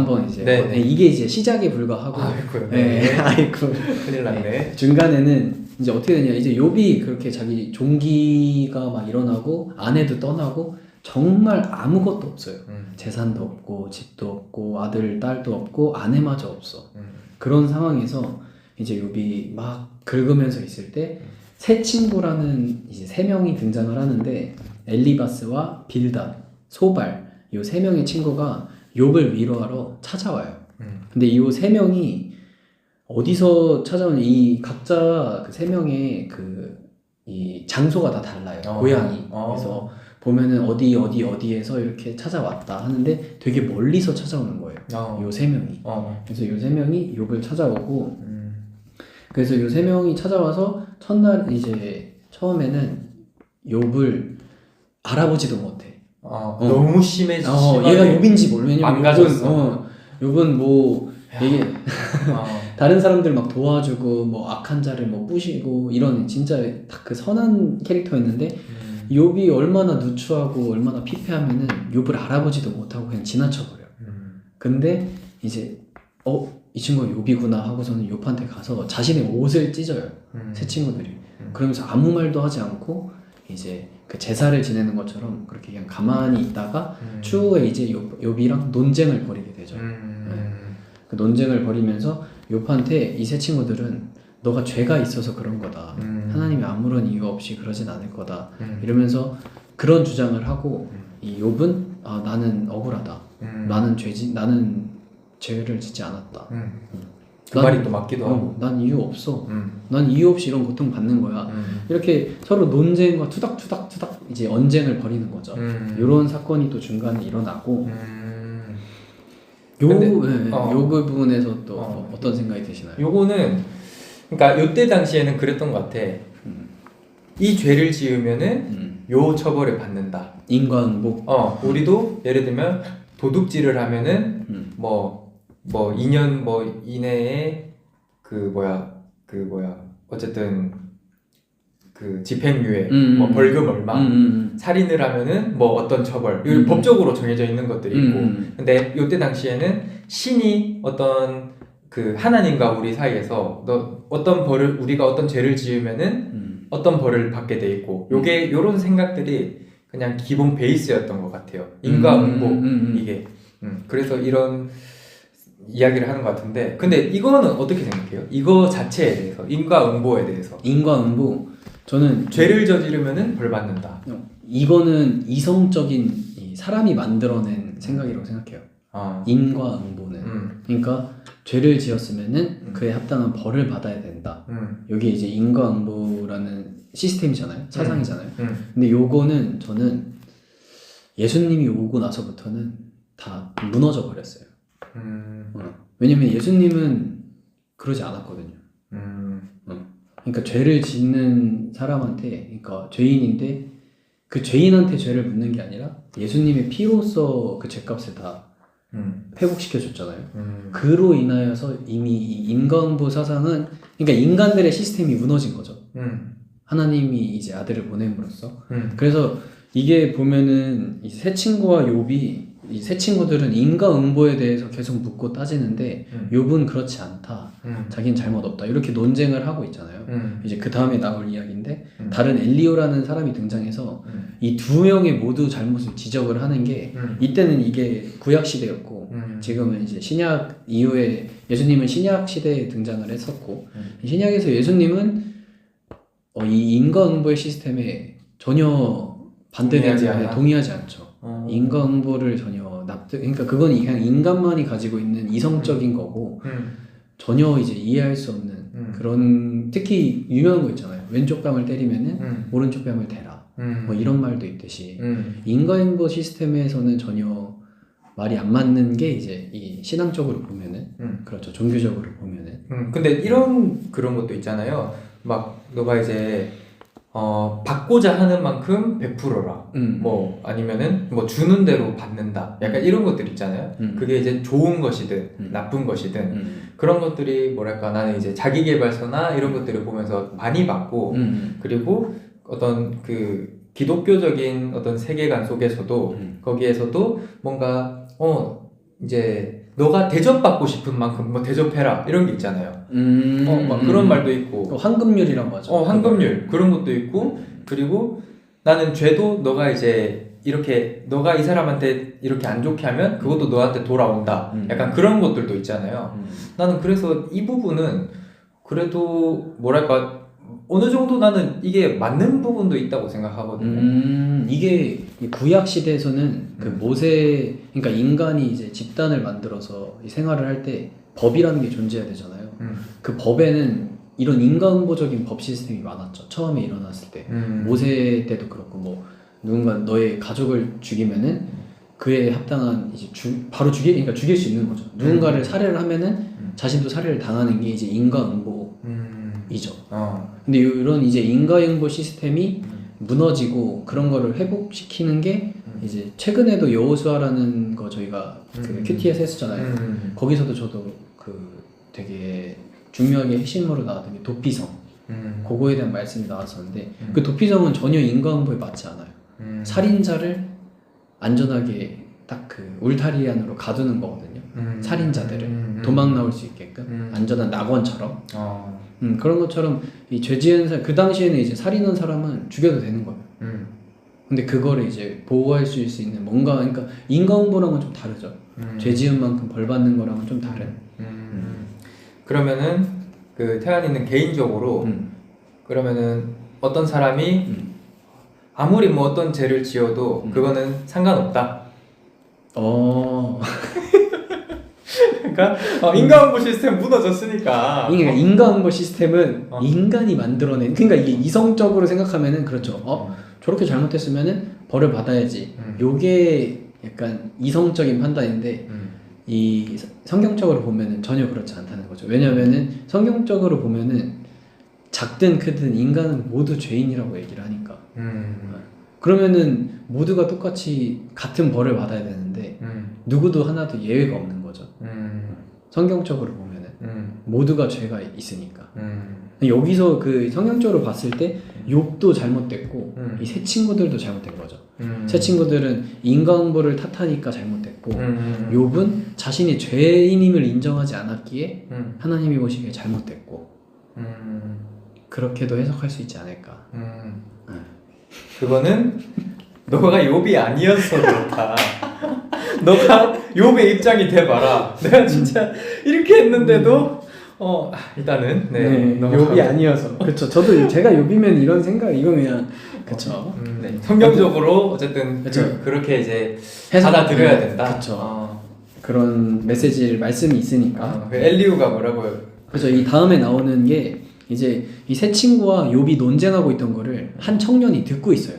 한번 이제 네. 이게 이제 시작에 불과하고 아이고, 네. 아이고 큰일 났네. 중간에는 이제 어떻게 되냐 이제 욥이 그렇게 자기 종기가 막 일어나고 아내도 떠나고 정말 아무것도 없어요. 재산도 없고 집도 없고 아들 딸도 없고 아내마저 없어. 그런 상황에서 이제 욥이 막 긁으면서 있을 때 세 친구라는 이제 세 명이 등장을 하는데 엘리바스와 빌닷, 소발 요 세 명의 친구가 욥을 위로하러 찾아와요. 근데 이 세 명이 어디서 찾아오는 이 각자 그 세 명의 이 장소가 다 달라요. 고향이. 그래서 보면은 어디에서 이렇게 찾아왔다 하는데 되게 멀리서 찾아오는 거예요. 요 세 명이. 그래서 요 세 명이 욥을 찾아오고 그래서 요 세 명이 찾아와서 첫날 이제 처음에는 욥을 알아보지도 못해. 너무 심하게 얘가 욥인지 모르. 왜냐면 망가졌어. 욥은 뭐 이게 다른 사람들 막 도와주고 뭐 악한 자를 뭐 부시고 이런 진짜 딱 그 선한 캐릭터였는데 욥이 얼마나 누추하고 얼마나 피폐하면은 욥을 알아보지도 못하고 그냥 지나쳐버려. 근데 이제 이 친구가 욥이구나 하고서는 욥한테 가서 자신의 옷을 찢어요. 세 친구들이. 그러면서 아무 말도 하지 않고 이제 그 제사를 지내는 것처럼 그렇게 그냥 가만히 있다가 추후에 이제 욥이랑 논쟁을 벌이게 되죠. 그 논쟁을 벌이면서 욥한테 이 세 친구들은 너가 죄가 있어서 그런 거다. 하나님이 아무런 이유 없이 그러진 않을 거다. 이러면서 그런 주장을 하고 이 욥은 나는 억울하다. 나는 죄를 짓지 않았다. 그 말이 또 맞기도 하고. 난 이유 없어. 난 이유 없이 이런 고통 받는 거야. 이렇게 서로 논쟁과 투닥투닥 이제 언쟁을 벌이는 거죠. 이런 사건이 또 중간에 일어나고 요 부분에서 또 어떤 생각이 드시나요? 요거는 그러니까 요때 당시에는 그랬던 것 같아. 이 죄를 지으면은 요 처벌을 받는다. 인과응보. 우리도 예를 들면 도둑질을 하면은 뭐 2년 뭐 이내에 어쨌든 그 집행유예, 뭐 벌금 얼마, 살인을 하면은 뭐 어떤 처벌, 이거 법적으로 정해져 있는 것들이 있고, 근데 요때 당시에는 신이 어떤 그 하나님과 우리 사이에서 우리가 어떤 죄를 지으면은 어떤 벌을 받게 돼 있고, 요런 생각들이 그냥 기본 베이스였던 것 같아요. 인과응보 이게. 그래서 이런 이야기를 하는 것 같은데, 근데 이거는 어떻게 생각해요? 이거 자체에 대해서, 인과응보에 대해서. 인과응보 저는 죄를 저지르면은 벌 받는다. 이거는 이성적인 사람이 만들어낸 생각이라고 생각해요. 인과응보는. 그러니까 죄를 지었으면은 그에 합당한 벌을 받아야 된다. 여기 이제 인과응보라는 시스템이잖아요. 사상이잖아요. 근데 요거는 저는 예수님이 오고 나서부터는 다 무너져 버렸어요. 왜냐면 예수님은 그러지 않았거든요. 그러니까 죄를 짓는 사람한테, 그러니까 죄인인데 그 죄인한테 죄를 묻는 게 아니라 예수님의 피로써 그 죄값을 다 회복시켜 줬잖아요. 그로 인하여서 이미 이 인과응보 사상은, 그러니까 인간들의 시스템이 무너진 거죠. 하나님이 이제 아들을 보냄으로써. 그래서 이게 보면은 이 세 친구와 욥이, 이 세 친구들은 인과응보에 대해서 계속 묻고 따지는데 욥은 그렇지 않다. 자기는 잘못 없다. 이렇게 논쟁을 하고 있잖아요. 이제 그 다음에 나올 이야기인데 다른 엘리오라는 사람이 등장해서 이 두 명의 모두 잘못을 지적을 하는 게, 이때는 이게 구약 시대였고 지금은 이제 신약 이후에 예수님은 신약 시대에 등장을 했었고 신약에서 예수님은 이 인과응보의 시스템에 전혀 동의하지 않죠. 인과응보를 전혀 그러니까 그건 그냥 인간만이 가지고 있는 이성적인 거고 전혀 이제 이해할 수 없는 그런, 특히 유명한 거 있잖아요. 왼쪽 뺨을 때리면은 오른쪽 뺨을 대라. 뭐 이런 말도 있듯이 인과응보 시스템에서는 전혀 말이 안 맞는 게 이제 이 신앙적으로 보면은 그렇죠. 종교적으로 보면은. 근데 이런 그런 것도 있잖아요. 막 너가 이제 받고자 하는 만큼 베풀어라. 뭐 아니면은 뭐 주는 대로 받는다. 약간 이런 것들 있잖아요. 그게 이제 좋은 것이든 나쁜 것이든 그런 것들이 뭐랄까, 나는 이제 자기계발서나 이런 것들을 보면서 많이 봤고, 그리고 어떤 그 기독교적인 어떤 세계관 속에서도 거기에서도 뭔가 이제 너가 대접받고 싶은 만큼 뭐 대접해라 이런 게 있잖아요. 막 그런 말도 있고. 황금률이라고 하죠. 황금률 그런 것도 있고 그리고 나는 죄도 너가 이제 이렇게 너가 이 사람한테 이렇게 안 좋게 하면 그것도 너한테 돌아온다. 약간 그런 것들도 있잖아요. 나는 그래서 이 부분은 그래도 뭐랄까 어느 정도 나는 이게 맞는 부분도 있다고 생각하거든요. 이게 구약 시대에서는 그 모세, 그러니까 인간이 이제 집단을 만들어서 이 생활을 할 때 법이라는 게 존재해야 되잖아요. 그 법에는 이런 인과응보적인 법 시스템이 많았죠. 처음에 일어났을 때 모세 때도 그렇고 뭐 누군가 너의 가족을 죽이면은 그에 합당한 이제 바로 그러니까 죽일 수 있는 거죠. 누군가를 살해를 하면은 자신도 살해를 당하는 게 이제 인과응보이죠. 근데 이런 이제 인과응보 시스템이 무너지고 그런 거를 회복시키는 게 이제 최근에도 여호수아라는 거 저희가 그 QT에서 했었잖아요. 거기서도 저도 그 되게 중요하게 핵심으로 나왔던 게 도피성. 그거에 대한 말씀이 나왔었는데 그 도피성은 전혀 인과응보에 맞지 않아요. 살인자를 안전하게 딱 그 울타리 안으로 가두는 거거든요. 살인자들을 도망 나올 수 있게끔 안전한 낙원처럼. 그런 것처럼 이 죄 지은 그 당시에는 이제 살인한 사람은 죽여도 되는 거예요. 근데 그거를 이제 보호할 수 있는 뭔가, 그러니까 인과응보랑은 좀 다르죠. 죄 지은 만큼 벌 받는 거랑은 좀 다른. 그러면은 그 태환이는 개인적으로 그러면은 어떤 사람이 아무리 뭐 어떤 죄를 지어도 그거는 상관없다. 그러니까 인과응보 시스템 무너졌으니까. 그러니까 인과응보 시스템은 인간이 만들어낸. 그러니까 이게 이성적으로 생각하면은 그렇죠. 저렇게 잘못했으면은 벌을 받아야지. 요게 약간 이성적인 판단인데 이 성경적으로 보면은 전혀 그렇지 않다는 거죠. 왜냐면은 성경적으로 보면은 작든 크든 인간은 모두 죄인이라고 얘기를 하니까. 그러면은 모두가 똑같이 같은 벌을 받아야 되는데 누구도 하나도 예외가 없는 거죠. 성경적으로 보면은 모두가 죄가 있으니까. 여기서 그 성경적으로 봤을 때 욥도 잘못됐고 이 세 친구들도 잘못된 거죠. 세 친구들은 인과응보를 탓하니까 잘못됐고 욥은 자신이 죄인임을 인정하지 않았기에 하나님이 보시기에 잘못됐고 그렇게도 해석할 수 있지 않을까. 그거는 너가 욥이 아니어서 그렇다. 너가 욥의 입장이 돼봐라. 내가 진짜 이렇게 했는데도 일단은 욥이 아니어서. 그렇죠. 저도 제가 욥이면 이런 생각 이거 그냥 그렇죠. 성경적으로 어쨌든 그렇게 이제 받아들여야 된다. 그렇죠. 그런 말씀이 있으니까. 엘리후가 뭐라고요? 그렇죠. 이 다음에 나오는 게 이제 이 세 친구와 욥이 논쟁하고 있던 거를 한 청년이 듣고 있어요.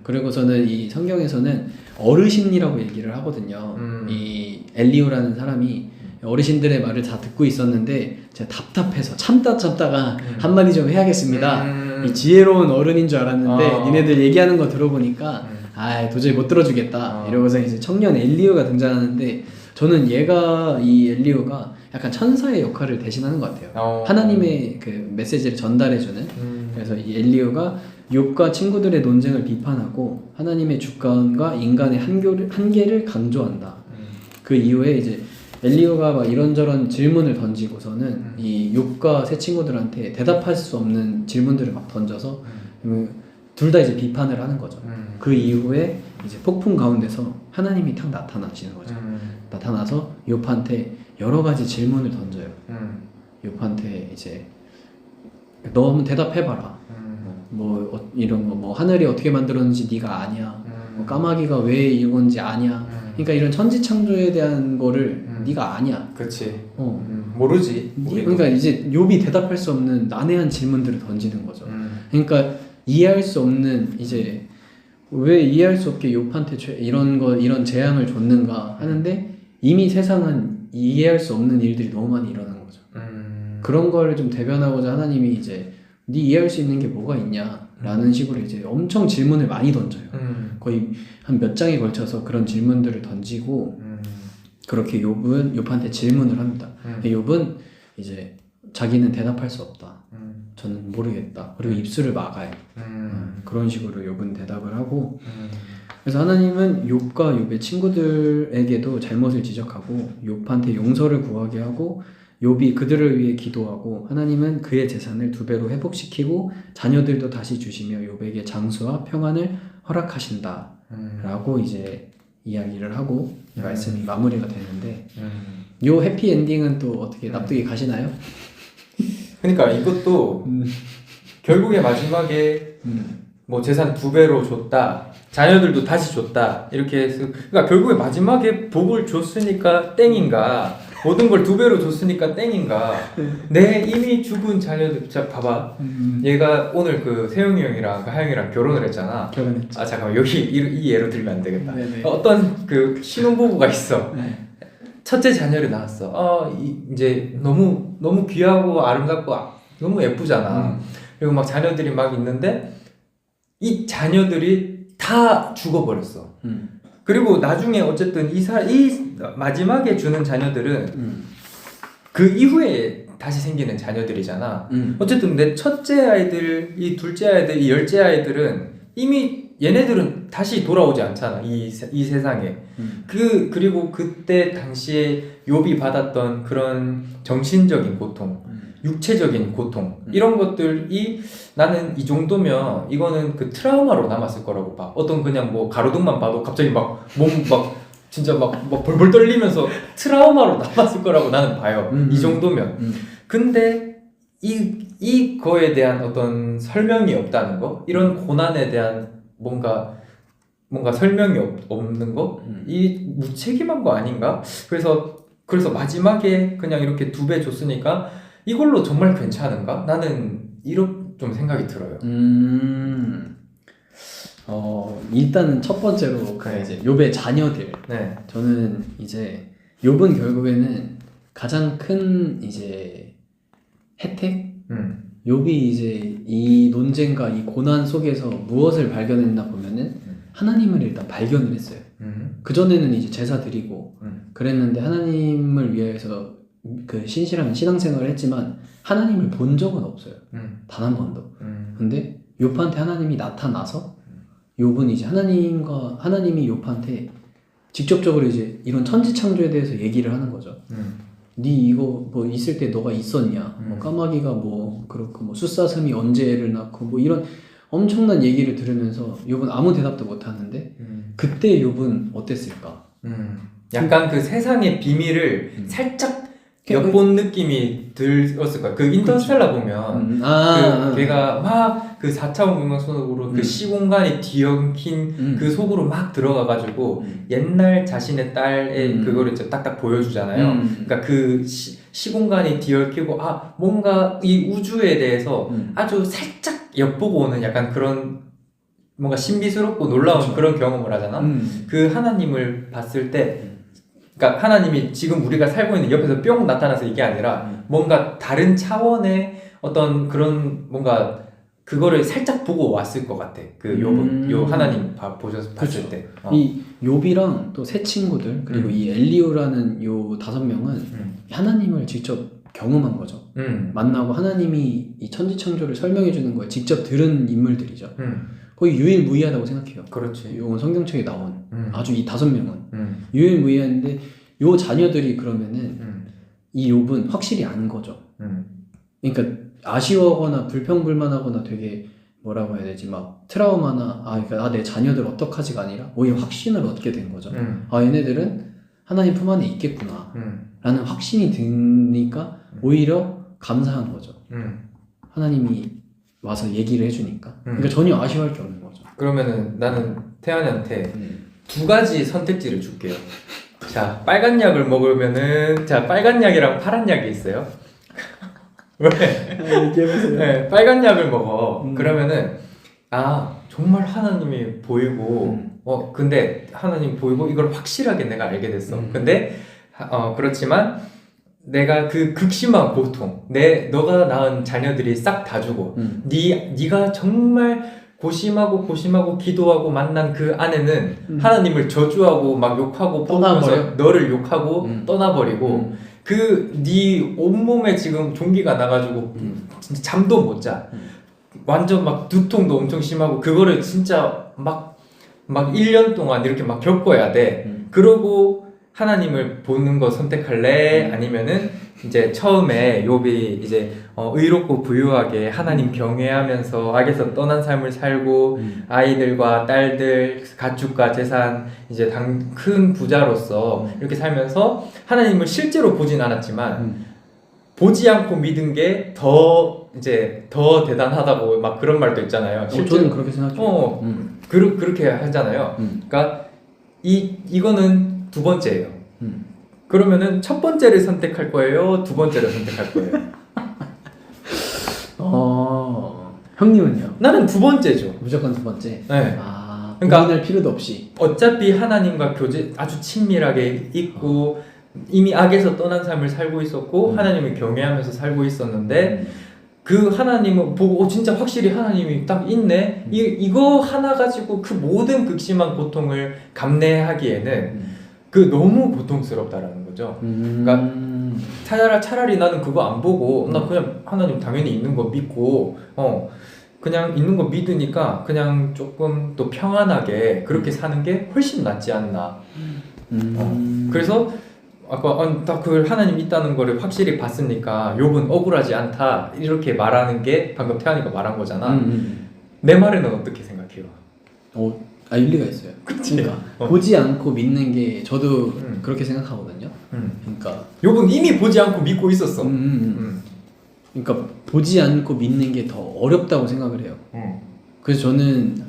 그리고서는 이 성경에서는 어르신이라고 얘기를 하거든요. 이 엘리후라는 사람이 어르신들의 말을 다 듣고 있었는데 제가 답답해서 참다가 한마디 좀 해야겠습니다. 이 지혜로운 어른인 줄 알았는데 니네들 얘기하는 거 들어보니까 도저히 못 들어주겠다. 이러고서 이제 청년 엘리후가 등장하는데 저는 이 엘리후가 약간 천사의 역할을 대신하는 것 같아요. 하나님의 그 메시지를 전달해주는. 그래서 이 엘리후가 욥과 친구들의 논쟁을 비판하고 하나님의 주권과 인간의 한계를 강조한다. 그 이후에 이제 엘리후가 막 이런저런 질문을 던지고서는 이 욥과 세 친구들한테 대답할 수 없는 질문들을 막 던져서 둘 다 이제 비판을 하는 거죠. 그 이후에 이제 폭풍 가운데서 하나님이 탁 나타나시는 거죠. 나타나서 욥한테 여러 가지 질문을 던져요. 욥한테 이제 너 한번 대답해봐라. 뭐 이런 거 뭐 하늘이 어떻게 만들었는지 네가 아냐. 뭐 까마귀가 왜 이건지 아냐. 그러니까 이런 천지창조에 대한 거를 네가 아냐. 그렇지. 모르지. 그러니까 이제 욥이 대답할 수 없는 난해한 질문들을 던지는 거죠. 그러니까 이해할 수 없는 이제 왜 이해할 수 없게 욥한테 이런 재앙을 줬는가 하는데 이미 세상은 이해할 수 없는 일들이 너무 많이 일어난 거죠. 그런 거를 좀 대변하고자 하나님이 이제 네 이해할 수 있는 게 뭐가 있냐라는 식으로 이제 엄청 질문을 많이 던져요. 거의 한 몇 장에 걸쳐서 그런 질문들을 던지고 그렇게 욥한테 질문을 합니다. 욥은 이제 자기는 대답할 수 없다. 저는 모르겠다. 그리고 입술을 막아요. 그런 식으로 욥은 대답을 하고 그래서 하나님은 욥과 욥의 친구들에게도 잘못을 지적하고 욥한테 용서를 구하게 하고 욥이 그들을 위해 기도하고 하나님은 그의 재산을 2배로 회복시키고 자녀들도 다시 주시며 욥에게 장수와 평안을 허락하신다 라고 이제 이야기를 하고 이 말씀이 마무리가 되는데 요 해피엔딩은 또 어떻게 납득이 가시나요? 그러니까 이것도 결국에 마지막에 뭐 재산 2배로 줬다, 자녀들도 다시 줬다 이렇게 해서, 그러니까 결국에 마지막에 복을 줬으니까 땡인가, 모든 걸 2배로 줬으니까 땡인가, 내 이미 죽은 자녀들. 자 봐봐, 얘가 오늘 그 세영이 형이랑 그 하영이랑 결혼을 했잖아. 결혼했죠. 아 잠깐만, 여기 이 예로 들면 안 되겠다. 네네. 어떤 그 신혼부부가 있어. 네. 첫째 자녀를 낳았어. 이제 너무 귀하고 아름답고 너무 예쁘잖아. 그리고 막 자녀들이 막 있는데 이 자녀들이 다 죽어버렸어. 그리고 나중에 어쨌든 이 마지막에 주는 자녀들은 그 이후에 다시 생기는 자녀들이잖아. 어쨌든 내 첫째 아이들, 이 둘째 아이들, 이 열째 아이들은 이미 얘네들은 다시 돌아오지 않잖아, 이 세상에. 그리고 그때 당시에 욥이 받았던 그런 정신적인 고통, 육체적인 고통, 이런 것들이 나는 이 정도면 이거는 그 트라우마로 남았을 거라고 봐. 어떤 그냥 뭐 가로등만 봐도 갑자기 막 몸 막 진짜 막 벌벌 떨리면서 트라우마로 남았을 거라고 나는 봐요. 이 정도면. 근데 이거에 대한 어떤 설명이 없다는 거, 이런 고난에 대한 뭔가 설명이 없는 거, 이 무책임한 거 아닌가? 그래서 마지막에 그냥 이렇게 2배 줬으니까 이걸로 정말 괜찮은가? 나는 이런 좀 생각이 들어요. 일단은 첫 번째로 그 이제 욥의 자녀들. 네. 저는 이제 욥은 결국에는 가장 큰 이제 혜택? 욥이 이제 이 논쟁과 이 고난 속에서 무엇을 발견했나 보면은 하나님을 일단 발견을 했어요. 그전에는 이제 제사 드리고 그랬는데 하나님을 위해서 그 신실한 신앙생활을 했지만 하나님을 본 적은 없어요. 단 한 번도. 근데 욥한테 하나님이 나타나서 욥은 이제 하나님이 욥한테 직접적으로 이제 이런 천지창조에 대해서 얘기를 하는 거죠. 네 이거 뭐 있을 때 너가 있었냐? 뭐 까마귀가 뭐 그렇고 뭐 숫사슴이 언제 애를 낳고 뭐 이런 엄청난 얘기를 들으면서 욥은 아무 대답도 못 하는데 그때 욥은 어땠을까? 약간 그 세상의 비밀을 살짝 엿본 느낌이 들었을 거야. 그 인터스텔라 보면 걔가 막 그 4차원 공간 속으로 그 시공간이 뒤엉킨 그 속으로 막 들어가가지고 옛날 자신의 딸의 그거를 이제 딱딱 보여주잖아요. 그러니까 그 시공간이 뒤엉키고 뭔가 이 우주에 대해서 아주 살짝 엿보고 오는 약간 그런 뭔가 신비스럽고 놀라운 그렇죠. 그런 경험을 하잖아. 그 하나님을 봤을 때, 그러니까 하나님이 지금 우리가 살고 있는 옆에서 뿅 나타나서 이게 아니라 뭔가 다른 차원의 어떤 그런 뭔가 그거를 살짝 보고 왔을 것 같아. 그 욥은 요 하나님 봤을 그렇죠. 때. 이 욥이랑 또 세 친구들 그리고 이 엘리오라는 요 5명은 하나님을 직접 경험한 거죠. 만나고 하나님이 이 천지창조를 설명해 주는 걸 직접 들은 인물들이죠. 거의 유일무이하다고 생각해요. 그렇지. 요 성경책에 나온 아주 이 5명은 유일무이한데 요 자녀들이 그러면은 이 욥은 확실히 안 거죠. 그러니까 아쉬워하거나 불평불만하거나 되게 뭐라고 해야 되지 막 트라우마나 그러니까 내 자녀들 어떡하지가 아니라 오히려 확신을 얻게 된 거죠. 얘네들은 하나님 품 안에 있겠구나 라는 확신이 드니까 오히려 감사한 거죠. 하나님이 와서 얘기를 해주니까. 그러니까 전혀 아쉬워할 게 없는 거죠. 그러면은 나는 태연이한테 2가지 선택지를 줄게요. 자, 빨간 약을 먹으면은, 자, 빨간 약이랑 파란 약이 있어요. 왜? 얘기해보세요. 네, 빨간 약을 먹어. 그러면은 정말 하나님이 보이고 근데 하나님 보이고 이걸 확실하게 내가 알게 됐어. 근데 그렇지만 내가 그 극심한 고통, 너가 낳은 자녀들이 싹 다 죽어. 네가 정말 고심하고 기도하고 만난 그 아내는 하나님을 저주하고 막 욕하고 뽑으면서 너를 욕하고 떠나버리고 그 네 온몸에 지금 종기가 나가지고 진짜 잠도 못 자. 완전 막 두통도 엄청 심하고 그거를 진짜 막 막 1년 동안 이렇게 막 겪어야 돼. 그러고 하나님을 보는 거 선택할래? 아니면은 이제 처음에 욥이 이제 의롭고 부유하게 하나님 경외하면서 악에서 떠난 삶을 살고 아이들과 딸들, 가축과 재산 이제 큰 부자로서 이렇게 살면서 하나님을 실제로 보진 않았지만 보지 않고 믿은 게 더 대단하다고 막 그런 말도 있잖아요. 저는 그렇게 생각해요. 그렇게 하잖아요. 그러니까 이거는 두 번째예요. 그러면은 첫 번째를 선택할 거예요? 두 번째를 선택할 거예요? 형님은요? 나는 두 번째죠. 무조건 두 번째? 네. 그러니까 고민할 필요도 없이 어차피 하나님과 교제 아주 친밀하게 있고 이미 악에서 떠난 삶을 살고 있었고 하나님을 경외하면서 살고 있었는데 그 하나님을 보고 진짜 확실히 하나님이 딱 있네. 이거 하나 가지고 그 모든 극심한 고통을 감내하기에는 그 너무 고통스럽다라는 거죠. 그러니까 차라리 나는 그거 안 보고 나 그냥 하나님 당연히 있는 거 믿고 그냥 있는 거 믿으니까 그냥 조금 또 평안하게 그렇게 사는 게 훨씬 낫지 않나. 그래서 아까 딱 그 하나님 있다는 거를 확실히 봤으니까 욥은 억울하지 않다 이렇게 말하는 게 방금 태환이가 말한 거잖아. 내 말에는 어떻게 생각해요? 일리가 있어요. 그치? 그러니까 보지 않고 믿는 게 저도 그렇게 생각하거든요. 그러니까 욥은 이미 보지 않고 믿고 있었어. 그러니까 보지 않고 믿는 게 더 어렵다고 생각을 해요. 그래서 저는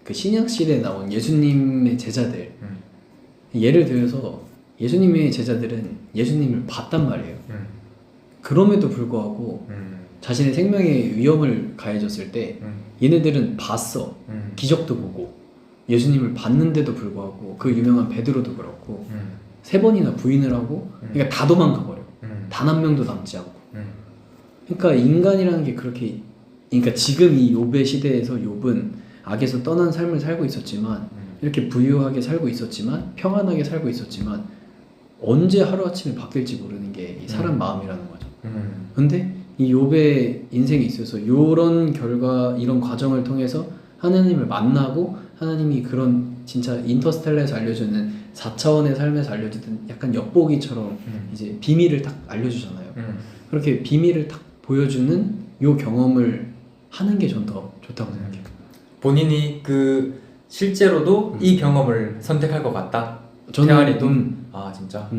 그 신약 시대에 나온 예수님의 제자들 예를 들어서 예수님의 제자들은 예수님을 봤단 말이에요. 그럼에도 불구하고 자신의 생명에 위험을 가해졌을 때 얘네들은 봤어. 기적도 보고 예수님을 봤는데도 불구하고 그 유명한 베드로도 그렇고 3번이나 부인을 하고 그러니까 다 도망가버려. 단 한 명도 남지 않고. 그러니까 인간이라는 게 그렇게 그러니까 지금 이 욥의 시대에서 욥은 악에서 떠난 삶을 살고 있었지만 이렇게 부유하게 살고 있었지만 평안하게 살고 있었지만 언제 하루아침에 바뀔지 모르는 게 이 사람 마음이라는 거죠. 근데 이 욥의 인생에 있어서 이런 이런 과정을 통해서 하나님을 만나고 하나님이 그런 진짜 인터스텔라에서 알려주는 4차원의 삶에서 알려주던 약간 엿보기처럼 이제 비밀을 딱 알려주잖아요. 그렇게 비밀을 딱 보여주는 요 경험을 하는 게 전 더 좋다고 생각해요. 본인이 그 실제로도 이 경험을 선택할 것 같다. 태환이도 진짜.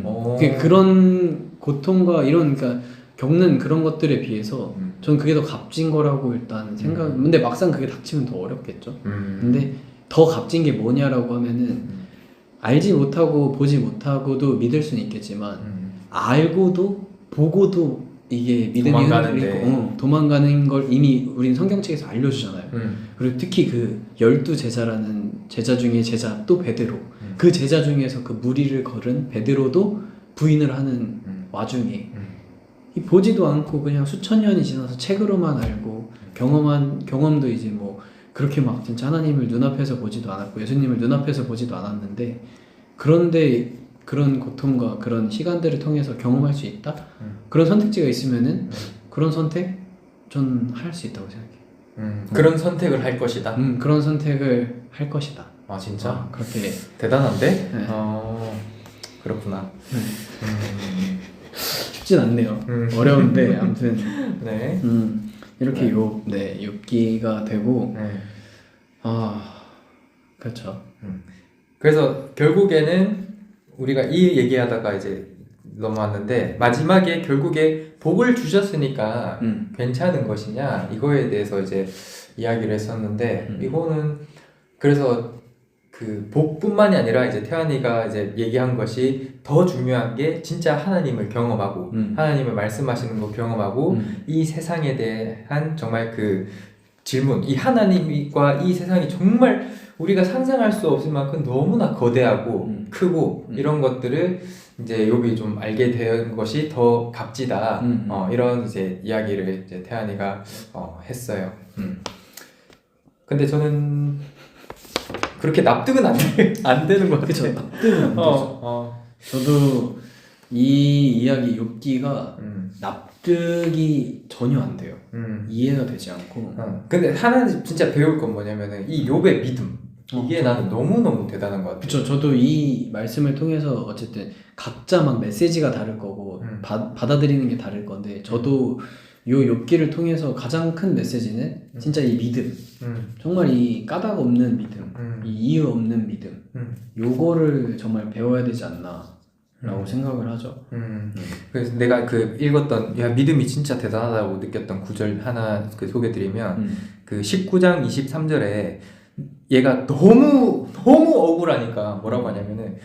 그런 고통과 이런 그러니까 겪는 그런 것들에 비해서 저는 그게 더 값진 거라고 일단 생각. 근데 막상 그게 닥치면 더 어렵겠죠. 근데 더 값진 게 뭐냐라고 하면은 알지 못하고 보지 못하고도 믿을 수는 있겠지만 알고도 보고도 이게 믿음이 흔들리고 도망가는 걸 이미 우린 성경책에서 알려주잖아요. 그리고 특히 그 12제자라는 제자 중에 제자 또 베드로 그 제자 중에서 그 무리를 걸은 베드로도 부인을 하는 와중에 이 보지도 않고 그냥 수천 년이 지나서 책으로만 알고 경험도 이제 뭐 그렇게 막 진짜 하나님을 눈앞에서 보지도 않았고 예수님을 눈앞에서 보지도 않았는데 그런데 그런 고통과 그런 시간들을 통해서 경험할 수 있다? 그런 선택지가 있으면은 그런 선택 전 할 수 있다고 생각해요. 그런 선택을 할 것이다. 그런 선택을 할 것이다. 아 진짜? 그렇게 대단한데? 네. 그렇구나. 쉽진 않네요. 어려운데 아무튼 네. 이렇게 욥기가 되고 그렇죠. 그래서 결국에는 우리가 이 얘기하다가 이제 넘어왔는데 마지막에 결국에 복을 주셨으니까 괜찮은 것이냐 이거에 대해서 이제 이야기를 했었는데 이거는 그래서 그 복뿐만이 아니라 이제 태환이가 이제 얘기한 것이 더 중요한 게 진짜 하나님을 경험하고 하나님을 말씀하시는 거 경험하고 이 세상에 대한 정말 그 질문 이 하나님과 이 세상이 정말 우리가 상상할 수 없을 만큼 너무나 거대하고 크고 이런 것들을 이제 욥이 좀 알게 된 것이 더 값지다. 이런 이제 이야기를 이제 태환이가 했어요. 근데 저는 그렇게 납득은 안 되는 것 같아요. 그쵸, 납득은 안 되죠. 저도 이 이야기 욥기가 납득이 전혀 안 돼요. 이해가 되지 않고. 근데 하나 진짜 배울 건 뭐냐면은 이 욥의 믿음. 이게 나는 너무너무 대단한 것 같아요. 그쵸. 저도 이 말씀을 통해서 어쨌든 각자 막 메시지가 다를 거고 받아들이는 게 다를 건데 저도 요 욥기를 통해서 가장 큰 메시지는 진짜 이 믿음, 정말 이 까닭 없는 믿음, 이 이유 없는 믿음, 요거를 정말 배워야 되지 않나 라고 생각을 하죠. 그래서 내가 그 읽었던 야 믿음이 진짜 대단하다고 느꼈던 구절 하나 그 소개드리면 그 19장 23절에 얘가 너무 억울하니까 뭐라고 하냐면은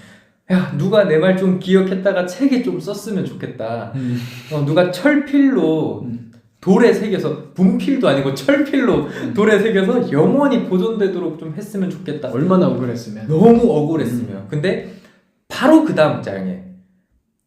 야 누가 내 말 좀 기억했다가 책에 좀 썼으면 좋겠다. 누가 철필로 돌에 새겨서 분필도 아니고 철필로 돌에 새겨서 영원히 보존되도록 좀 했으면 좋겠다. 얼마나 억울했으면. 너무 억울했으면. 근데 바로 그 다음 장에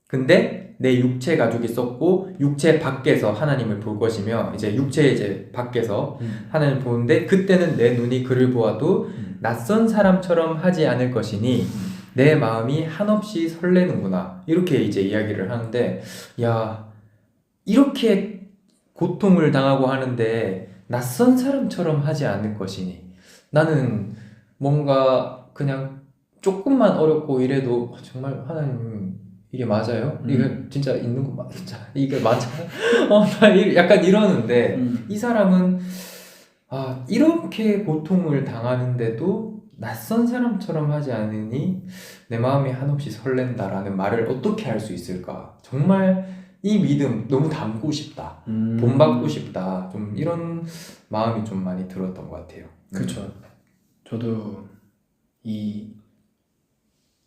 근데 내 육체 가죽이 썼고 육체 밖에서 하나님을 볼 것이며 이제 육체 이제 밖에서 하나님을 보는데 그때는 내 눈이 그를 보아도 낯선 사람처럼 하지 않을 것이니 내 마음이 한없이 설레는구나 이렇게 이제 이야기를 하는데 야 이렇게 고통을 당하고 하는데 낯선 사람처럼 하지 않을 것이니 나는 뭔가 그냥 조금만 어렵고 이래도 정말 하나님 이게 맞아요? 이게 진짜 있는 거 맞아? 이게 맞아요? 나 약간 이러는데 이 사람은 이렇게 고통을 당하는데도 낯선 사람처럼 하지 않으니 내 마음이 한없이 설렌다라는 말을 어떻게 할 수 있을까? 정말 이 믿음 너무 담고 싶다. 본받고 싶다. 좀 이런 마음이 좀 많이 들었던 것 같아요. 그렇죠. 저도 이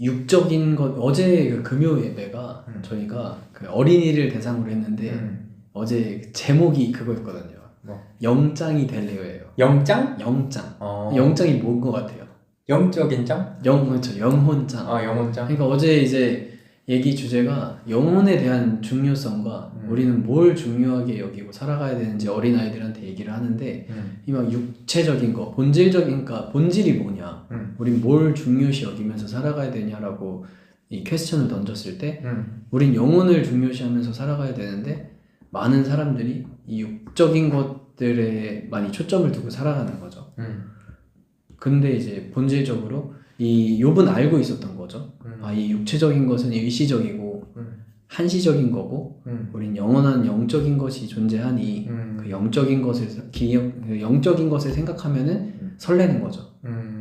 육적인 것 어제 그 금요 예배가 저희가 그 어린이를 대상으로 했는데 어제 제목이 그거였거든요. 뭐? 영장이 될래요예요. 영장? 영장. 영장이 뭔 것 같아요? 영적인 장? 그렇죠. 영혼장. 영혼장. 그러니까 어제 이제 얘기 주제가 영혼에 대한 중요성과 우리는 뭘 중요하게 여기고 살아가야 되는지 어린아이들한테 얘기를 하는데 이 막 육체적인 거, 본질이 뭐냐, 우린 뭘 중요시 여기면서 살아가야 되냐라고 이 퀘스천을 던졌을 때 우린 영혼을 중요시하면서 살아가야 되는데 많은 사람들이 이 육적인 것들에 많이 초점을 두고 살아가는 거죠. 근데 이제 본질적으로 이 욥은 알고 있었던 거죠. 이 육체적인 것은 일시적이고 한시적인 거고 우린 영원한 영적인 것이 존재하니 그 영적인 것을 생각하면은 설레는 거죠.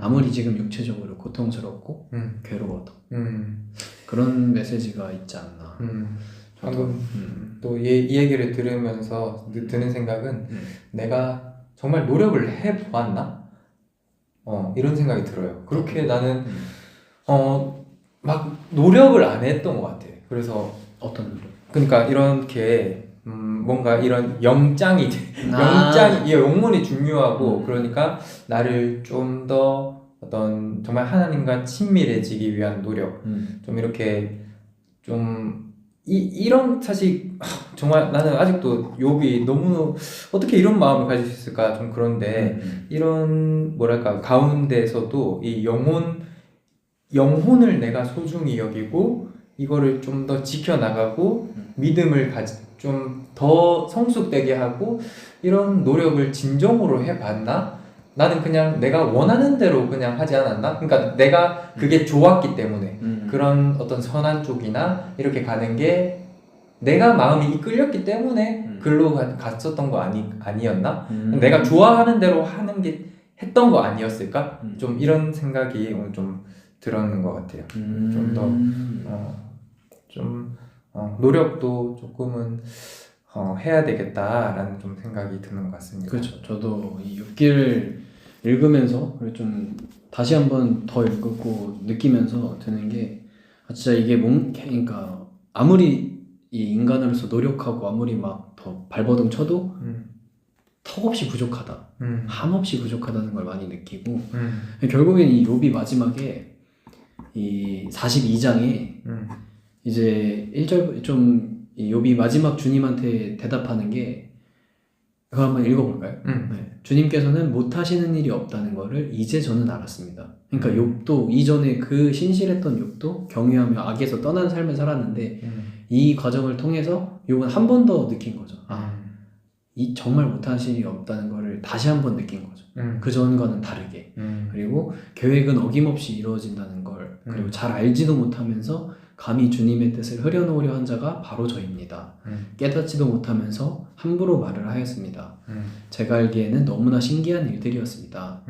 아무리 지금 육체적으로 고통스럽고 괴로워도 그런 메시지가 있지 않나. 방금 또 이 얘기를 들으면서 드는 생각은 내가 정말 노력을 해보았나? 이런 생각이 들어요. 그렇게 나는 막 노력을 안 했던 것 같아. 그래서 어떤 노력? 그러니까 이렇게 뭔가 이런 영장이 이 영혼이 중요하고 그러니까 나를 좀 더 어떤 정말 하나님과 친밀해지기 위한 노력 좀 이렇게 좀 이런 사실 정말 나는 아직도 욥이 너무 어떻게 이런 마음을 가질 수 있을까 좀 그런데 이런 뭐랄까 가운데서도 이 영혼을 내가 소중히 여기고 이거를 좀 더 지켜나가고 믿음을 좀 더 성숙되게 하고 이런 노력을 진정으로 해봤나? 나는 그냥 내가 원하는 대로 그냥 하지 않았나? 그러니까 내가 그게 좋았기 때문에 그런 어떤 선한 쪽이나 이렇게 가는 게 내가 마음이 이끌렸기 때문에 글로 갔었던 거 아니었나? 내가 좋아하는 대로 하는 게 했던 거 아니었을까? 좀 이런 생각이 오늘 좀 들었는 것 같아요. 좀 더 노력도 조금은 해야 되겠다라는 좀 생각이 드는 것 같습니다. 그렇죠. 저도 이 6기를 읽으면서 좀 다시 한번 더 읽고 느끼면서 드는 게 진짜 이게 그러니까 아무리 이 인간으로서 노력하고 아무리 막 더 발버둥 쳐도 턱없이 부족하다, 한없이 부족하다는 걸 많이 느끼고 결국엔 이 욥이 마지막에 이 42장에 이제 1절 좀 욥이 마지막 주님한테 대답하는 게 그거 한번 읽어볼까요? 네. 주님께서는 못하시는 일이 없다는 거를 이제 저는 알았습니다. 그러니까 욥도 이전에 그 신실했던 욥도 경유하며 악에서 떠난 삶을 살았는데 이 과정을 통해서 욥은 한 번 더 느낀 거죠. 이 정말 못하시는 일이 없다는 거를 다시 한 번 느낀 거죠. 그 전과는 다르게. 그리고 계획은 어김없이 이루어진다는 걸 그리고 잘 알지도 못하면서 감히 주님의 뜻을 흐려놓으려 한 자가 바로 저입니다. 깨닫지도 못하면서 함부로 말을 하였습니다. 제가 알기에는 너무나 신기한 일들이었습니다.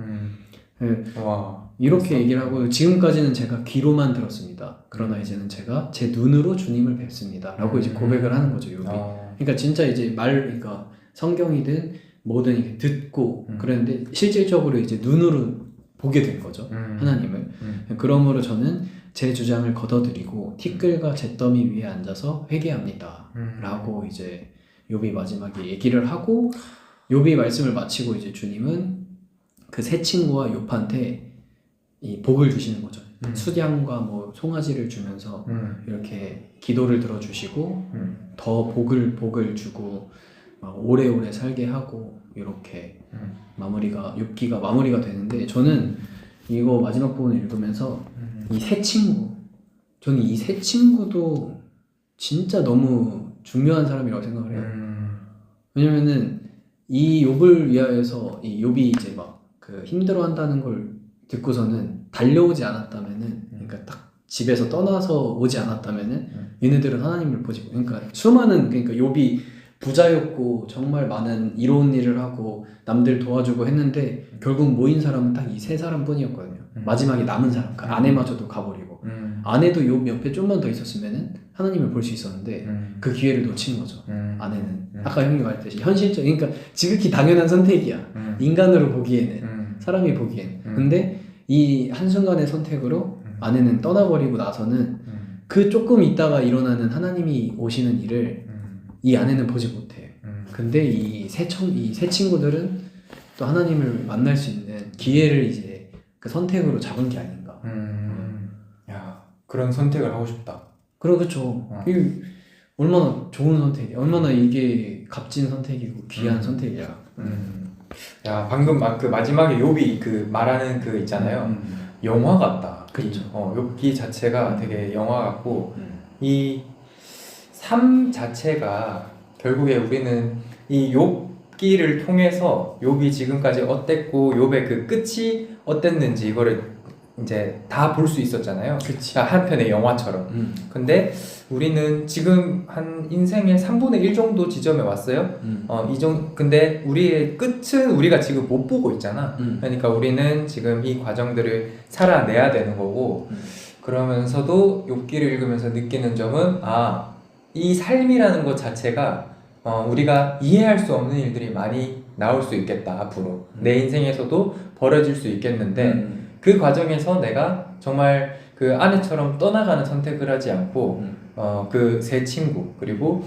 와, 이렇게 얘기를 하고 지금까지는 제가 귀로만 들었습니다. 그러나 이제는 제가 제 눈으로 주님을 뵙습니다. 라고 이제 고백을 하는 거죠, 욥이. 그러니까 진짜 이제 그러니까 성경이든 뭐든 이렇게 듣고 그랬는데 실질적으로 이제 눈으로 보게 된 거죠, 하나님을. 그러므로 저는 제 주장을 걷어들이고 티끌과 잿더미 위에 앉아서 회개합니다. 라고 이제 욥이 마지막에 얘기를 하고 욥이 말씀을 마치고 이제 주님은 그 세 친구와 욥한테 이 복을 주시는 거죠. 수량과 뭐 송아지를 주면서 이렇게 기도를 들어주시고 더 복을 주고 막 오래오래 살게 하고 이렇게 욥기가 마무리가 되는데 저는 이거 마지막 부분을 읽으면서 이 세 친구 저는 이 세 친구도 진짜 너무 중요한 사람이라고 생각을 해요. 왜냐면은 이 욥을 위하여서 이 욥이 이제 막 그 힘들어한다는 걸 듣고서는 달려오지 않았다면은 그러니까 딱 집에서 떠나서 오지 않았다면은 얘네들은 하나님을 보지 그러니까 수많은 그러니까 욥이 부자였고 정말 많은 이로운 일을 하고 남들 도와주고 했는데 결국 모인 사람은 딱 이 세 사람뿐이었거든요. 마지막에 남은 사람 그 아내마저도 가버리고 아내도 욥 옆에 좀만 더 있었으면은 하나님을 볼 수 있었는데 그 기회를 놓친 거죠. 아내는 아까 형님 말했듯이 현실적 그러니까 지극히 당연한 선택이야. 인간으로 보기에는 사람이 보기엔 근데 이 한순간의 선택으로 아내는 떠나버리고 나서는 그 조금 있다가 일어나는 하나님이 오시는 일을 이 아내는 보지 못해. 근데 이 세 친구들은 또 하나님을 만날 수 있는 기회를 이제 그 선택으로 잡은 게 아닌가. 야, 그런 선택을 하고 싶다. 그렇죠. 이게 얼마나 좋은 선택이야. 얼마나 이게 값진 선택이고 귀한 선택이야. 야, 방금 그 마지막에 욥이 그 말하는 그 있잖아요. 영화 같다. 그렇죠. 욥기 자체가 되게 영화 같고 이 삶 자체가 결국에 우리는 이 욥기를 통해서 욥이 지금까지 어땠고 욥의 그 끝이 어땠는지 이거를 이제 다 볼 수 있었잖아요. 그치. 한편의 영화처럼. 근데 우리는 지금 한 인생의 3분의 1 정도 지점에 왔어요. 근데 우리의 끝은 우리가 지금 못 보고 있잖아. 그러니까 우리는 지금 이 과정들을 살아내야 되는 거고 그러면서도 욥기를 읽으면서 느끼는 점은 이 삶이라는 것 자체가 우리가 이해할 수 없는 일들이 많이 나올 수 있겠다 앞으로 내 인생에서도 벌어질 수 있겠는데 그 과정에서 내가 정말 그 아내처럼 떠나가는 선택을 하지 않고 그 세 친구 그리고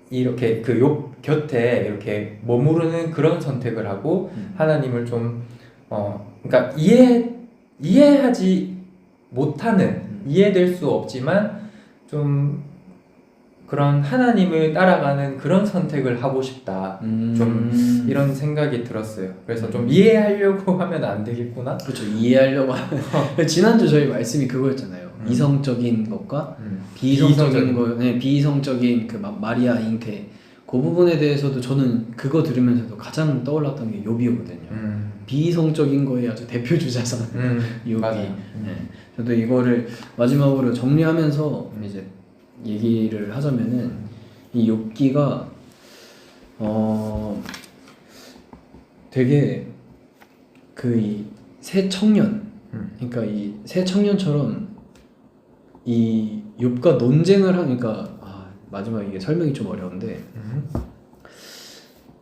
이렇게 그 욥 곁에 이렇게 머무르는 그런 선택을 하고 하나님을 좀 그러니까 이해하지 못하는 이해될 수 없지만 좀 그런 하나님을 따라가는 그런 선택을 하고 싶다. 좀 이런 생각이 들었어요. 그래서 좀 이해하려고 하면 안 되겠구나. 그렇죠. 이해하려고 하면 지난주 저희 말씀이 그거였잖아요. 이성적인 것과 비이성적인 거, 네, 비이성적인 그 마리아 잉태 그 부분에 대해서도 저는 그거 들으면서도 가장 떠올랐던 게 욥이거든요. 비이성적인 거에 아주 대표 주자잖아요. 욥이. 네. 저도 이거를 마지막으로 정리하면서 이제 얘기를 하자면은 이 욥기가 되게 그 이 새 청년 그러니까 이 새 청년처럼 이 욥과 논쟁을 하니까 마지막에 이게 설명이 좀 어려운데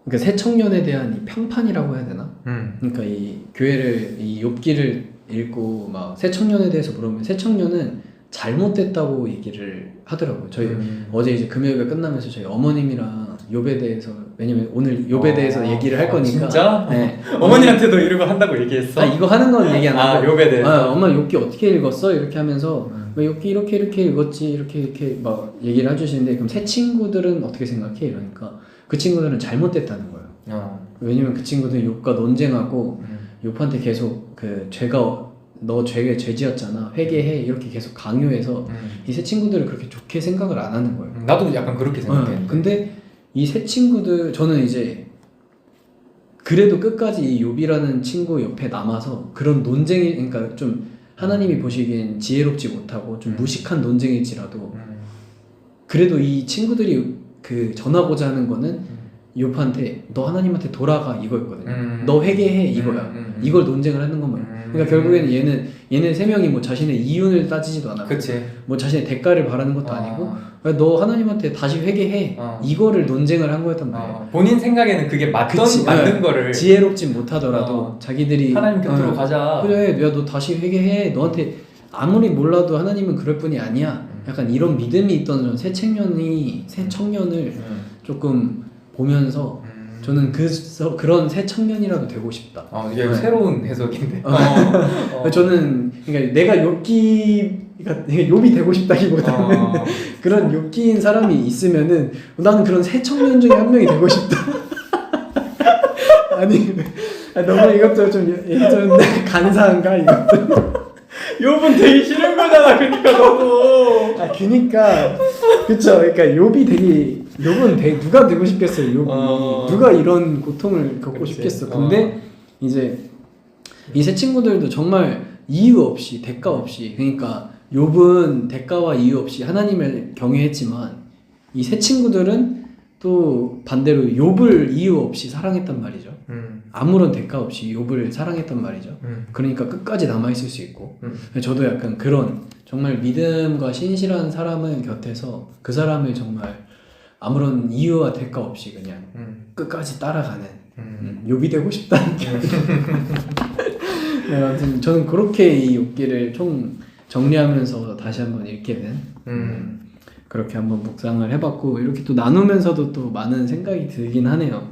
그러니까 새 청년에 대한 이 평판이라고 해야 되나? 그러니까 이 교회를 이 욥기를 읽고 막 새 청년에 대해서 물어보면 새 청년은 잘못됐다고 얘기를 하더라고요. 저희 어제 이제 금요일에 끝나면서 저희 어머님이랑 욥에 대해서 왜냐면 오늘 욥에 대해서 얘기를 할 거니까. 진짜? 네. 어머니한테도 이런 거 한다고 얘기했어? 이거 하는 건 얘기 안 하고. 욥에 대해서. 엄마 욥기 어떻게 읽었어? 이렇게 하면서 욥기 이렇게 읽었지 이렇게 막 얘기를 해주시는데 그럼 새 친구들은 어떻게 생각해? 이러니까 그 친구들은 잘못됐다는 거예요. 왜냐면 그 친구들은 욥과 논쟁하고 욥한테 계속 그 너 죄 지었잖아 회개해 이렇게 계속 강요해서 이 새 친구들을 그렇게 좋게 생각을 안 하는 거예요. 나도 약간 그렇게 생각해. 근데 이 새 친구들 저는 이제 그래도 끝까지 이 욥이라는 친구 옆에 남아서 그런 논쟁이, 그러니까 좀 하나님이 보시기엔 지혜롭지 못하고 좀 무식한 논쟁일지라도 그래도 이 친구들이 그 전하고자 하는 거는 욥한테 너 하나님한테 돌아가 이거였거든요. 너 회개해 이거야. 이걸 논쟁을 하는 거면. 그러니까 결국에는 얘네 세 명이 뭐 자신의 이윤을 따지지도 않았고, 그치. 뭐 자신의 대가를 바라는 것도 아니고, 너 하나님한테 다시 회개해 이거를 논쟁을 한 거였단 말이에요. 본인 생각에는 그게 맞는 거를 지혜롭진 못하더라도 자기들이 하나님 곁으로 가자. 그래, 야 너 다시 회개해. 너한테 아무리 몰라도 하나님은 그럴 뿐이 아니야. 약간 이런 믿음이 있던 새 청년을 조금 보면서 저는 그런 새 청년이라도 되고 싶다. 이게 새로운 해석인데. 저는 그러니까 내가 욥이 되고 싶다기보다는 그런 욥기인 사람이 있으면은 나는 그런 새 청년 중에 한 명이 되고 싶다. 아니 너무 이것도 좀 간사한가 이것도. 욥은 되기 싫은 거잖아. 그러니까 너도. 그러니까 그쵸. 그러니까 욥은 누가 되고 싶겠어요. 욥이 누가 이런 고통을 겪고 싶겠어. 근데 이제 이 세 친구들도 정말 이유 없이 대가 없이, 그러니까 욥은 대가와 이유 없이 하나님을 경외했지만 이 세 친구들은 또 반대로 욥을 이유 없이 사랑했단 말이죠. 아무런 대가 없이 욥을 사랑했단 말이죠. 그러니까 끝까지 남아있을 수 있고, 저도 약간 그런 정말 믿음과 신실한 사람을 곁에서 그 사람을 정말 아무런 이유와 대가 없이 그냥 끝까지 따라가는 욥이 되고 싶다는 게 네, 아무튼 저는 그렇게 이 욥기를 총 정리하면서 다시 한번 읽게 된 그렇게 한번 묵상을 해봤고, 이렇게 또 나누면서도 또 많은 생각이 들긴 하네요.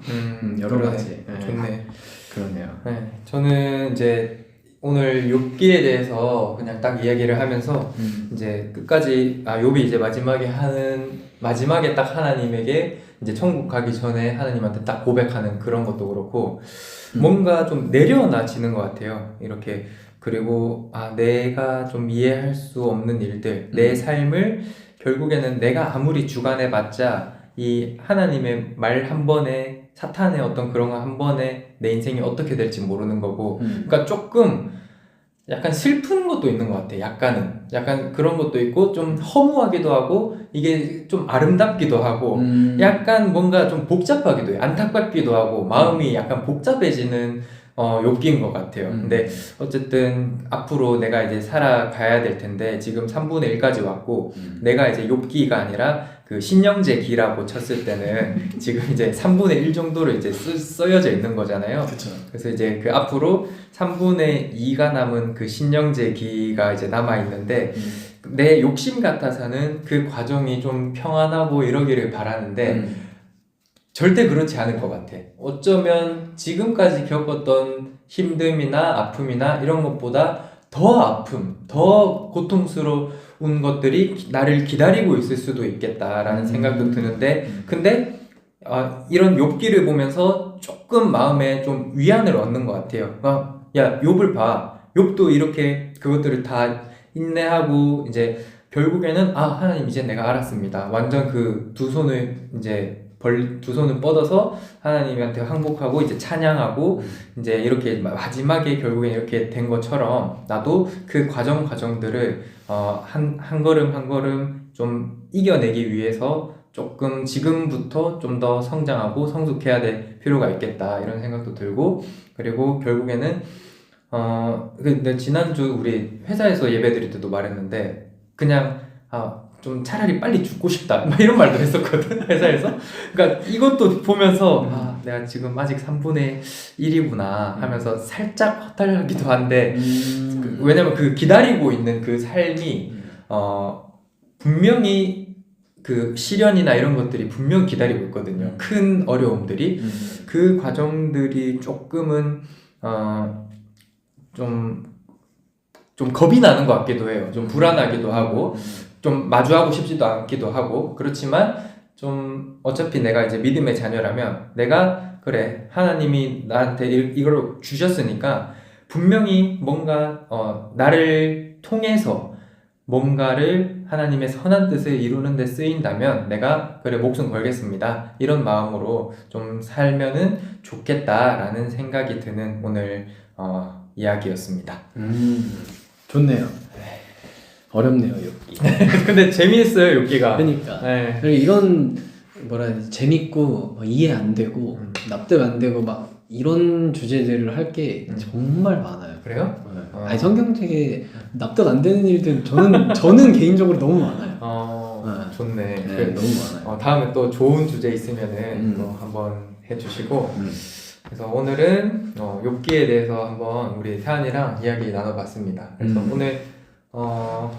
여러 가지. 좋네. 그러네요. 네, 저는 이제 오늘 욥기에 대해서 그냥 딱 이야기를 하면서 이제 끝까지 욥이 이제 마지막에 딱 하나님에게 이제 천국 가기 전에 하나님한테 딱 고백하는 그런 것도 그렇고 뭔가 좀 내려놔지는 것 같아요. 이렇게. 그리고 내가 좀 이해할 수 없는 일들, 내 삶을 결국에는 내가 아무리 주관해봤자 이 하나님의 말 한 번에, 사탄의 어떤 그런 거 한 번에 내 인생이 어떻게 될지 모르는 거고, 그러니까 조금 약간 슬픈 것도 있는 것 같아. 약간 그런 것도 있고 좀 허무하기도 하고 이게 좀 아름답기도 하고 약간 뭔가 좀 복잡하기도 해. 안타깝기도 하고 마음이 약간 복잡해지는 욥기인 것 같아요. 근데 어쨌든 앞으로 내가 이제 살아가야 될 텐데 지금 3분의 1까지 왔고 내가 이제 욥기가 아니라 그 신영제기라고 쳤을 때는 지금 이제 3분의 1 정도로 이제 써여져 있는 거잖아요. 그쵸. 그래서 이제 그 앞으로 3분의 2가 남은 그 신영제기가 이제 남아 있는데 내 욕심 같아서는 그 과정이 좀 평안하고 이러기를 바라는데 절대 그렇지 않을 것 같아. 어쩌면 지금까지 겪었던 힘듦이나 아픔이나 이런 것보다 더 아픔, 더 고통스러운 것들이 나를 기다리고 있을 수도 있겠다라는 생각도 드는데, 근데 이런 욥기를 보면서 조금 마음에 좀 위안을 얻는 것 같아요. 야, 욥을 봐. 욥도 이렇게 그것들을 다 인내하고 이제 결국에는 하나님 이제 내가 알았습니다. 완전 그 두 손을 뻗어서 하나님한테 항복하고 이제 찬양하고 이제 이렇게 마지막에 결국엔 이렇게 된 것처럼 나도 그 과정들을 한 걸음 한 걸음 좀 이겨내기 위해서 조금 지금부터 좀 더 성장하고 성숙해야 될 필요가 있겠다 이런 생각도 들고, 그리고 결국에는 근데 지난주 우리 회사에서 예배 드릴 때도 말했는데 그냥 좀 차라리 빨리 죽고 싶다 막 이런 말도 했었거든 회사에서. 그러니까 이것도 보면서 내가 지금 아직 3분의 1이구나 하면서 살짝 허탈하기도 한데 왜냐면 그 기다리고 있는 그 삶이 분명히 그 시련이나 이런 것들이 분명 기다리고 있거든요. 큰 어려움들이. 그 과정들이 조금은 좀 겁이 나는 것 같기도 해요. 좀 불안하기도 하고 좀 마주하고 싶지도 않기도 하고, 그렇지만 좀 어차피 내가 이제 믿음의 자녀라면 내가 그래 하나님이 나한테 이걸 주셨으니까 분명히 뭔가 나를 통해서 뭔가를 하나님의 선한 뜻을 이루는 데 쓰인다면 내가 그래 목숨 걸겠습니다. 이런 마음으로 좀 살면은 좋겠다라는 생각이 드는 오늘 이야기였습니다. 좋네요. 어렵네요, 욥기. 근데 재미있어요, 욥기가. 그러니까. 네. 그리고 이런 뭐라 해야 되지? 재밌고 이해 안 되고 납득 안 되고 막 이런 주제들을 할 게 정말 많아요. 그래요? 네. 아니 성경책에 납득 안 되는 일들 저는 개인적으로 너무 많아요. 네. 좋네. 네, 너무 많아요. 다음에 또 좋은 주제 있으면은 또 한번 해주시고. 그래서 오늘은 욥기에 대해서 한번 우리 태안이랑 이야기 나눠봤습니다. 그래서 오늘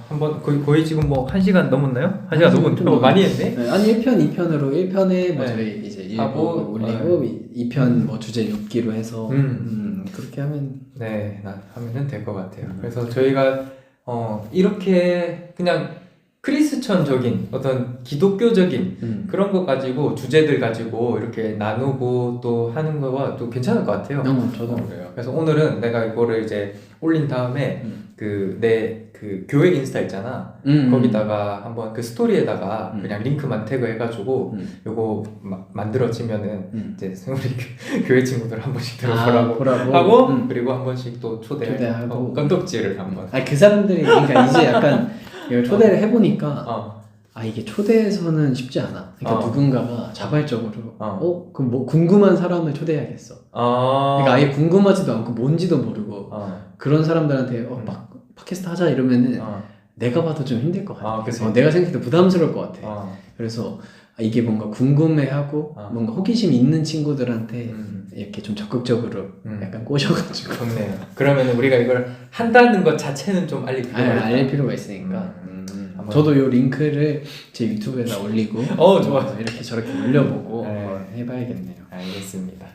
한번 거의 지금 뭐 1시간 넘었나요? 1시간 넘었나요? 많이 했네? 네, 아니 1편, 2편으로 1편에 뭐 네. 저희 이제 1부 하고, 올리고 2편 뭐 주제 욥기로 해서 그렇게 하면 하면은 될 것 같아요. 그래서 저희가 이렇게 그냥 크리스천적인 어떤 기독교적인 그런 것 가지고 주제들 가지고 이렇게 나누고 또 하는 거와 또 괜찮을 것 같아요. 저도 그래요. 그래서 오늘은 내가 이거를 이제 올린 다음에 내 교회 인스타 있잖아. 거기다가 한번 그 스토리에다가 그냥 링크만 태그해가지고 요거 만들어지면은 이제 우리 교회 친구들 한 번씩 들어보라고 하고 그리고 한 번씩 또 초대하고 건덕지를 한번. 아니 그 사람들이 그러니까 이제 약간 이걸 초대를 해보니까 이게 초대해서는 쉽지 않아. 그러니까 누군가가 자발적으로 그럼 뭐 궁금한 사람을 초대해야겠어. 그러니까 아예 궁금하지도 않고 뭔지도 모르고 그런 사람들한테 막 팟캐스트 하자 이러면은 내가 봐도 좀 힘들 것 같아. 내가 생각해도 부담스러울 것 같아. 그래서 이게 뭔가 궁금해하고 뭔가 호기심 있는 친구들한테 이렇게 좀 적극적으로 약간 꼬셔가지고. 좋네요. 그러면 우리가 이걸 한다는 것 자체는 좀 알릴 필요가 있으니까. 저도 요 링크를 제 유튜브에다 올리고 좋아. 이렇게 저렇게 올려보고 해봐야겠네요. 알겠습니다.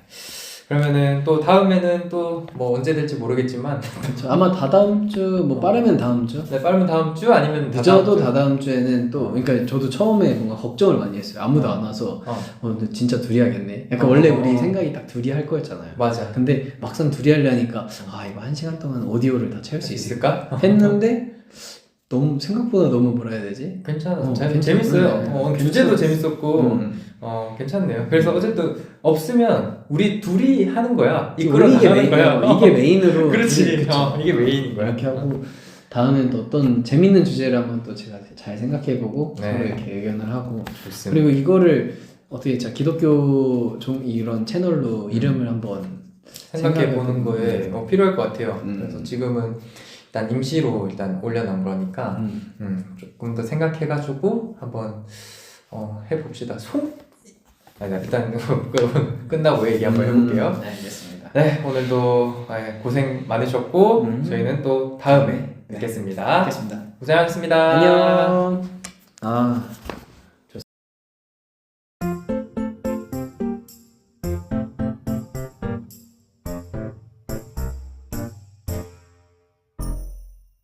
그러면은 또 다음에는 또 뭐 언제 될지 모르겠지만 그렇죠. 아마 다다음 주 뭐 빠르면 다음 주? 네, 빠르면 다음 주 아니면 늦어도 다다음 주에는 또 그러니까 저도 처음에 뭔가 걱정을 많이 했어요. 아무도 안 와서 근데 진짜 둘이 하겠네. 약간 원래 우리 생각이 딱 둘이 할 거였잖아요. 맞아. 근데 막상 둘이 하려니까 이거 1시간 동안 오디오를 다 채울 수 있을까? 했는데 생각보다 너무 뭐라 해야 되지? 괜찮아. 재밌어요. 주제도 재밌었고 괜찮네요. 그래서 어쨌든 없으면 우리 둘이 하는 거야. 이끌어 나가는 거야. 이게 메인으로. 그렇지. 이게 메인인 거야. 이렇게 하고 다음엔 또 어떤 재밌는 주제를 한번 또 제가 잘 생각해보고 서로 이렇게 의견을 하고. 좋습니다. 그리고 이거를 어떻게 기독교 이런 채널로 이름을 한번 생각해보는 거에 필요할 것 같아요. 그래서 지금은 일단 임시로 올려놓은 거니까 조금 더 생각해가지고 한번 해봅시다. 일단 끝나고 얘기 한번 해볼게요. 네, 알겠습니다. 네, 오늘도 고생 많으셨고 저희는 또 다음에 뵙겠습니다. 뵙겠습니다. 고생하셨습니다. 안녕.